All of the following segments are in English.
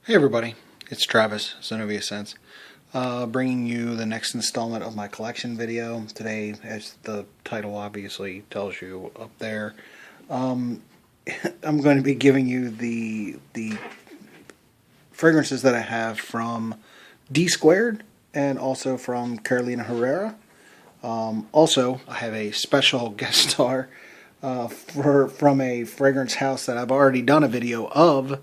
Hey everybody, it's Travis, Zenobia Sense, bringing you the next installment of my collection video. Today, as the title obviously tells you up there, I'm going to be giving you the fragrances that I have from DSquared and also from Carolina Herrera. Also, I have a special guest star from a fragrance house that I've already done a video of.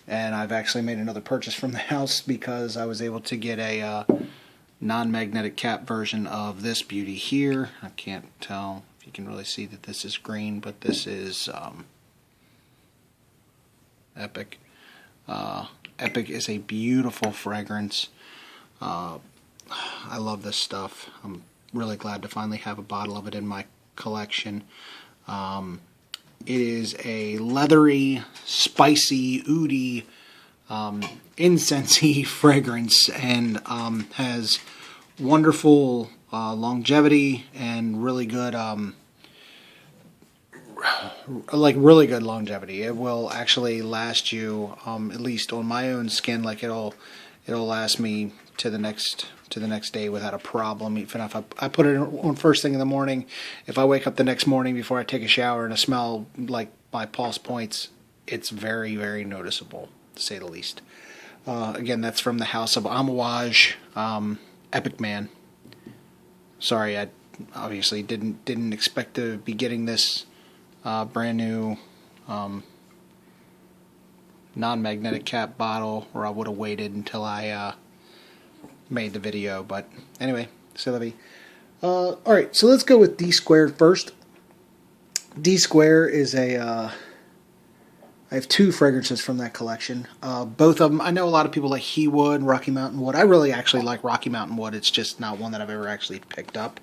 And I've actually made another purchase from the house because I was able to get a non-magnetic cap version of this beauty here. I can't tell if you can really see that this is green, but this is Epic. Epic is a beautiful fragrance. I love this stuff. I'm really glad to finally have a bottle of it in my collection. It is a leathery, spicy, oudy, incensey fragrance, and has wonderful longevity and really good, really good longevity. It will actually last you, at least on my own skin, like it'll last me to the next day without a problem. Even if I put it on first thing in the morning, if I wake up the next morning before I take a shower and I smell like my pulse points, it's very, very noticeable, to say the least. Again, that's from the house of Amouage, Epic Man. Sorry, I obviously didn't expect to be getting this brand new non-magnetic cap bottle, or I would have waited until I made the video, but anyway, c'est la vie. Alright, so let's go with DSquared first. DSquared is I have two fragrances from that collection. Both of them, I know a lot of people like He Wood, Rocky Mountain Wood. I really actually like Rocky Mountain Wood. It's just not one that I've ever actually picked up.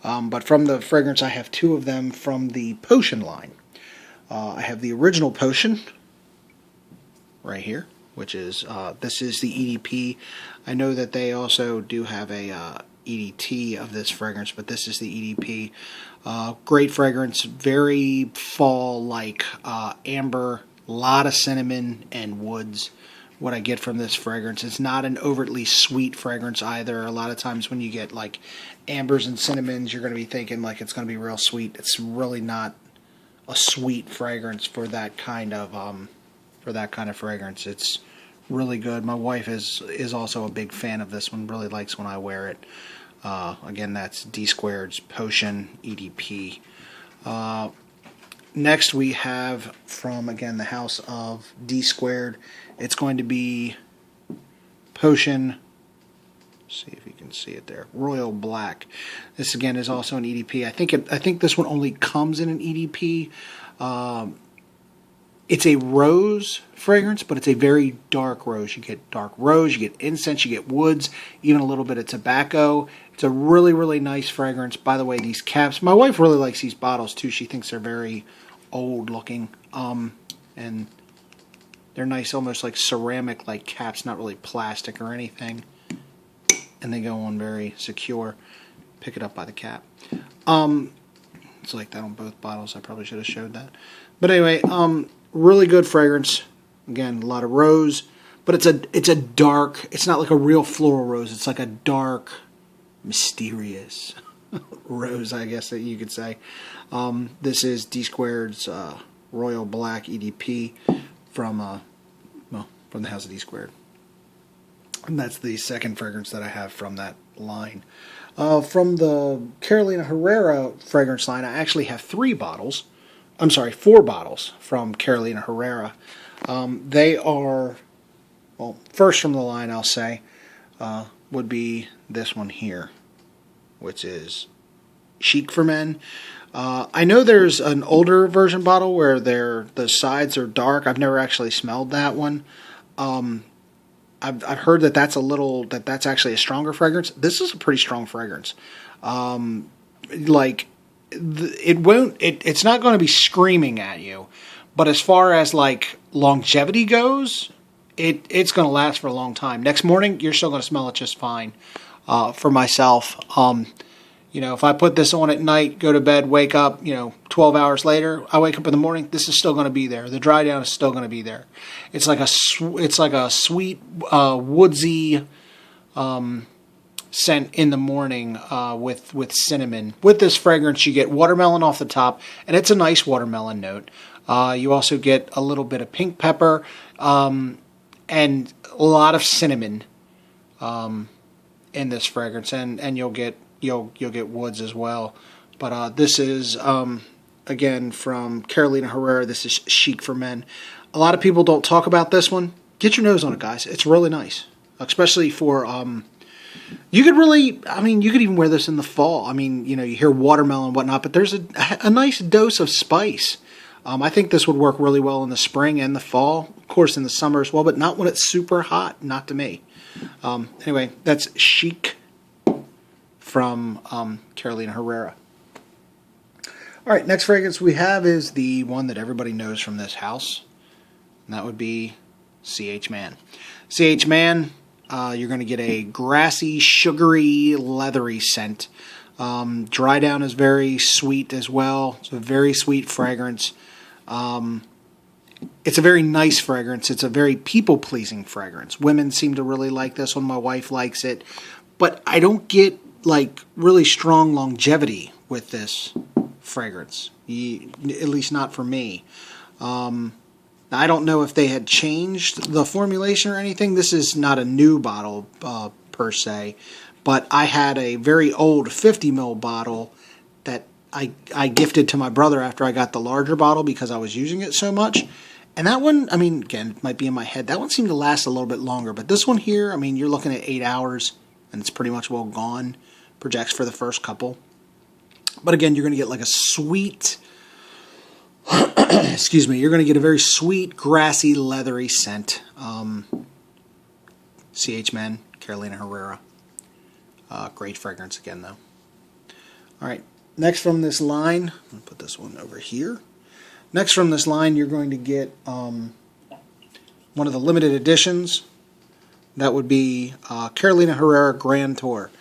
But from the fragrance, I have two of them from the Potion line. I have the original Potion right here, which is, this is the EDP. I know that they also do have a EDT of this fragrance, but this is the EDP. Great fragrance, very fall-like, amber, a lot of cinnamon and woods. What I get from this fragrance, it's not an overtly sweet fragrance either. A lot of times when you get like ambers and cinnamons, you're going to be thinking like it's going to be real sweet. It's really not a sweet fragrance for that kind of fragrance. It's really good. My wife is also a big fan of this one, really likes when I wear it. Again, that's DSquared's Potion EDP. Next we have from, again, the house of DSquared. It's going to be Potion, see if you can see it there, Royal Black. This again is also an EDP. I think this one only comes in an EDP. It's a rose fragrance, but it's a very dark rose. You get dark rose, you get incense, you get woods, even a little bit of tobacco. It's a really, really nice fragrance. By the way, these caps, my wife really likes these bottles too. She thinks they're very old looking. And they're nice, almost like ceramic like caps, not really plastic or anything. And they go on very secure. Pick it up by the cap. It's like that on both bottles. I probably should have showed that. But anyway, really good fragrance. Again, a lot of rose, but it's a dark, it's not like a real floral rose. It's like a dark, mysterious rose, I guess that you could say. This is DSquared's Royal Black EDP from the house of DSquared. And that's the second fragrance that I have from that line. From the Carolina Herrera fragrance line, I actually have 4 bottles from Carolina Herrera. They are, well, first from the line I'll say, would be this one here, which is Chic for Men. I know there's an older version bottle where the sides are dark. I've never actually smelled that one. I've heard that that's actually a stronger fragrance. This is a pretty strong fragrance. It's not going to be screaming at you, but as far as like longevity goes, it's going to last for a long time. Next morning, you're still going to smell it just fine. For myself, You know, if I put this on at night, go to bed, wake up, 12 hours later, I wake up in the morning, this is still going to be there. The dry down is still going to be there. It's like a sweet, woodsy scent in the morning with cinnamon. With this fragrance, you get watermelon off the top, and it's a nice watermelon note. You also get a little bit of pink pepper and a lot of cinnamon in this fragrance, and you'll get woods as well. But this is again from Carolina Herrera. This is Chic for Men. A lot of people don't talk about this one. Get your nose on it, guys. It's really nice, especially for you could really, you could even wear this in the fall. You hear watermelon and whatnot, but there's a nice dose of spice. I think this would work really well in the spring and the fall. Of course, in the summer as well, but not when it's super hot. Not to me. Anyway, that's Chic from Carolina Herrera. All right, next fragrance we have is the one that everybody knows from this house, and that would be CH Man. CH Man, you're going to get a grassy, sugary, leathery scent. Dry down is very sweet as well. It's a very sweet fragrance. It's a very nice fragrance. It's a very people-pleasing fragrance. Women seem to really like this one. My wife likes it. But I don't get like really strong longevity with this fragrance, at least not for me. I don't know if they had changed the formulation or anything. This is not a new bottle per se, but I had a very old 50 ml bottle that I gifted to my brother after I got the larger bottle because I was using it so much. And that one, again, it might be in my head. That one seemed to last a little bit longer. But this one here, you're looking at 8 hours, and it's pretty much well gone. Projects for the first couple. But again, you're going to get like a sweet, excuse me, you're going to get a very sweet, grassy, leathery scent. CH Man, Carolina Herrera. Great fragrance again, though. All right, next from this line, I'll put this one over here. Next from this line, you're going to get one of the limited editions. That would be Carolina Herrera Grand Tour.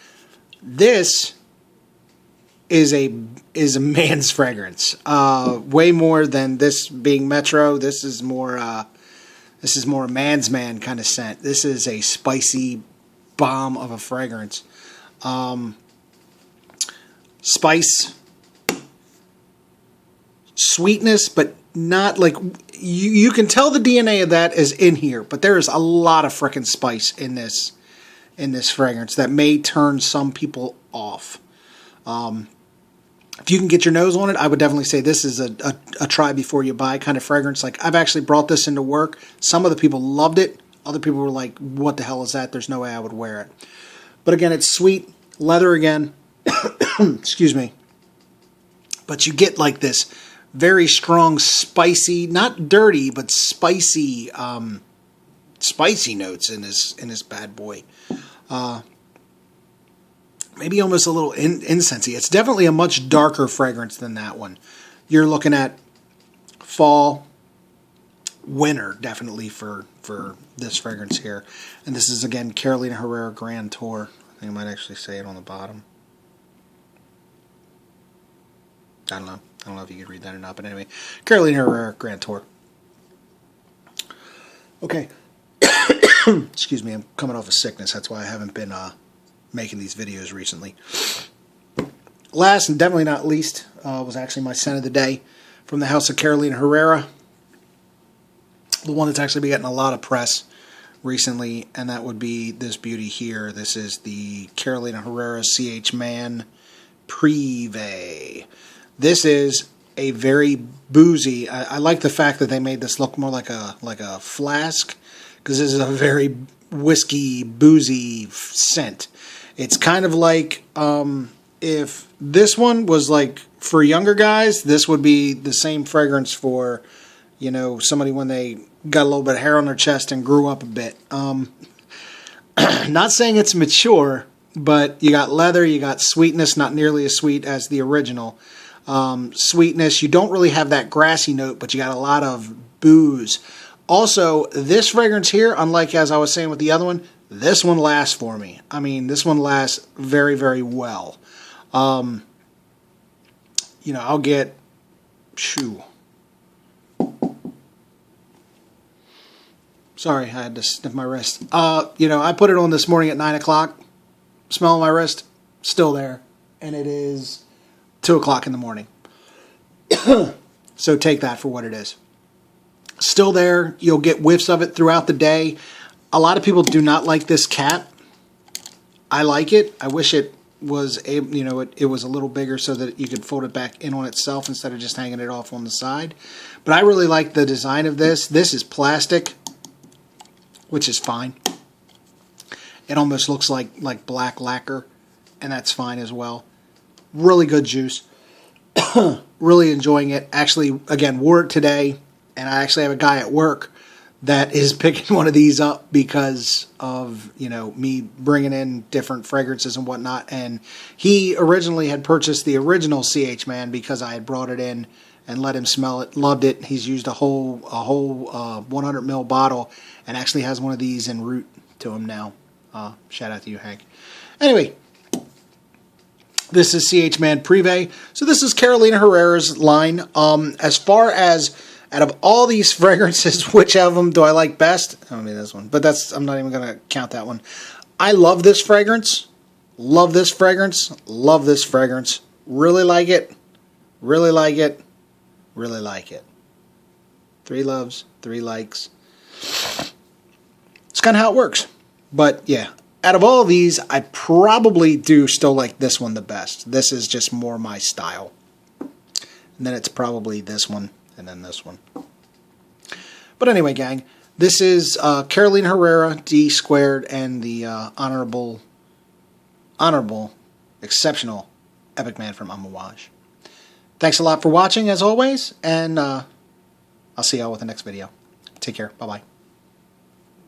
This is a man's fragrance. Way more than this being Metro. This is more a man's man kind of scent. This is a spicy bomb of a fragrance. Spice, sweetness, but not like you can tell the DNA of that is in here, but there is a lot of frickin' spice in this fragrance that may turn some people off. If you can get your nose on it, I would definitely say this is a try before you buy kind of fragrance. Like, I've actually brought this into work. Some of the people loved it. Other people were like, what the hell is that? There's no way I would wear it. But again, it's sweet. Leather again. Excuse me. But you get like this very strong, spicy, not dirty, but spicy, spicy notes in this bad boy. Maybe almost a little incensey. It's definitely a much darker fragrance than that one. You're looking at fall, winter, definitely for this fragrance here. And this is, again, Carolina Herrera Grand Tour. I think I might actually say it on the bottom. I don't know if you can read that or not, but anyway, Carolina Herrera Grand Tour. Okay. Excuse me, I'm coming off a sickness. That's why I haven't been making these videos recently. Last and definitely not least was actually my scent of the day from the house of Carolina Herrera. The one that's actually been getting a lot of press recently, and that would be this beauty here. This is the Carolina Herrera CH Man Privé. This is a very boozy. I like the fact that they made this look more like a flask, because this is a very whiskey, boozy scent. It's kind of like if this one was like for younger guys, this would be the same fragrance for, somebody when they got a little bit of hair on their chest and grew up a bit. Not saying it's mature, but you got leather, you got sweetness, not nearly as sweet as the original. Sweetness, you don't really have that grassy note, but you got a lot of booze. Also, this fragrance here, unlike as I was saying with the other one, this one lasts for me. This one lasts very, very well. You know, I'll get, sorry, I had to sniff my wrist. You know, I put it on this morning at 9 o'clock. Smell my wrist, still there. And it is 2 o'clock in the morning. So take that for what it is. Still there. You'll get whiffs of it throughout the day. A lot of people do not like this cap. I like it. I wish it was able, you know, it was a little bigger so that you could fold it back in on itself instead of just hanging it off on the side. But I really like the design of this. This is plastic, which is fine. It almost looks like black lacquer, and that's fine as well. Really good juice. Really enjoying it. Actually, again, wore it today, and I actually have a guy at work that is picking one of these up because of, you know, me bringing in different fragrances and whatnot. And he originally had purchased the original CH Man because I had brought it in and let him smell it. Loved it. He's used a whole 100 ml bottle and actually has one of these en route to him now. Shout out to you, Hank. Anyway, this is CH Man Privé. So this is Carolina Herrera's line. As far as out of all these fragrances, which of them do I like best? I mean, this one. But I'm not even going to count that one. I love this fragrance. Love this fragrance. Love this fragrance. Really like it. Really like it. Really like it. 3 loves, 3 likes. It's kind of how it works. But yeah, out of all of these, I probably do still like this one the best. This is just more my style. And then it's probably this one, and then this one. But anyway, gang, this is Carolina Herrera, DSquared, and the honorable, exceptional Epic Man from Amouage. Thanks a lot for watching, as always, and I'll see y'all with the next video. Take care. Bye-bye.